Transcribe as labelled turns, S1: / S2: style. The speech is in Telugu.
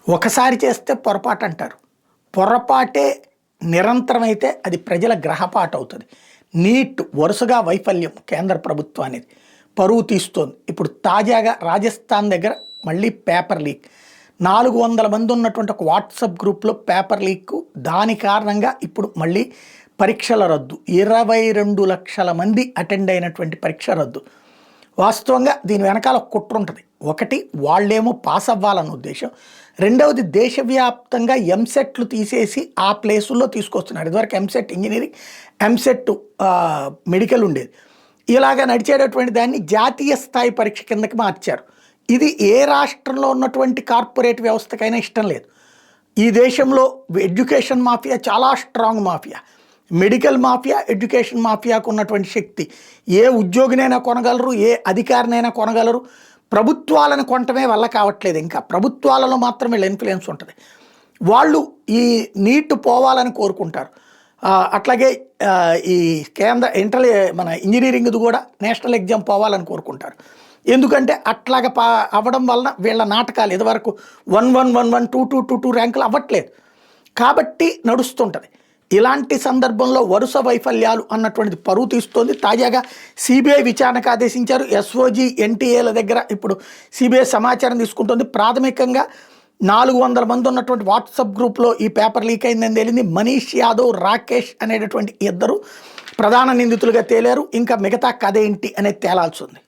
S1: ఒకసారి చేస్తే పొరపాటు అంటారు. పొరపాటే నిరంతరమైతే అది ప్రజల గ్రహపాటు అవుతుంది. నీట్ వరుసగా వైఫల్యం కేంద్ర ప్రభుత్వానికి పరువు తీస్తోంది. ఇప్పుడు తాజాగా రాజస్థాన్ దగ్గర మళ్ళీ పేపర్ లీక్. 400 మంది ఉన్నటువంటి ఒక వాట్సాప్ గ్రూప్లో పేపర్ లీక్. దాని కారణంగా ఇప్పుడు మళ్ళీ పరీక్షల రద్దు. 22 లక్షల మంది అటెండ్ అయినటువంటి పరీక్ష రద్దు. వాస్తవంగా దీని వెనకాల ఒక కుట్ర ఉంటుంది. ఒకటి, వాళ్ళేమో పాస్ అవ్వాలన్న ఉద్దేశం. రెండవది, దేశవ్యాప్తంగా ఎంసెట్లు తీసేసి ఆ ప్లేసుల్లో తీసుకొస్తున్నారు. ఇదివరకు ఎంసెట్ ఇంజనీరింగ్, ఎంసెట్ మెడికల్ ఉండేది. ఇలాగ నడిచేటటువంటి దాన్ని జాతీయ స్థాయి పరీక్ష కిందకి మార్చారు. ఇది ఏ రాష్ట్రంలో ఉన్నటువంటి కార్పొరేట్ వ్యవస్థకైనా ఇష్టం లేదు. ఈ దేశంలో ఎడ్యుకేషన్ మాఫియా చాలా strong mafia. Medical mafia, education మాఫియాకు ఉన్నటువంటి శక్తి ఏ ఉద్యోగినైనా కొనగలరు, ఏ అధికారినైనా కొనగలరు. ప్రభుత్వాలను కొనటమే వల్ల కావట్లేదు. ఇంకా ప్రభుత్వాలలో మాత్రం వీళ్ళ ఇన్ఫ్లుయెన్స్ ఉంటుంది. వాళ్ళు ఈ నీట్ పోవాలని కోరుకుంటారు. అట్లాగే ఈ కేంద్ర మన ఇంజనీరింగ్ది కూడా నేషనల్ ఎగ్జామ్ పోవాలని కోరుకుంటారు. ఎందుకంటే అట్లాగ అవ్వడం వలన వీళ్ళ నాటకాలు ఇదివరకు 1111 2222 ర్యాంకులు అవ్వట్లేదు కాబట్టి నడుస్తుంటుంది. ఇలాంటి సందర్భంలో వరుస వైఫల్యాలు అన్నటువంటిది పరువు తీస్తోంది. తాజాగా సిబిఐ విచారణకు ఆదేశించారు. ఎస్ఓజీ, ఎన్టీఏల దగ్గర ఇప్పుడు సిబిఐ సమాచారం తీసుకుంటుంది. ప్రాథమికంగా 400 మంది ఉన్నటువంటి వాట్సాప్ గ్రూప్లో ఈ పేపర్ లీక్ అయిందని తేలింది. మనీష్ యాదవ్, రాకేష్ అనేటటువంటి ఇద్దరు ప్రధాన నిందితులుగా తేలారు. ఇంకా మిగతా కథ ఏంటి అనేది తేలాల్సి ఉంది.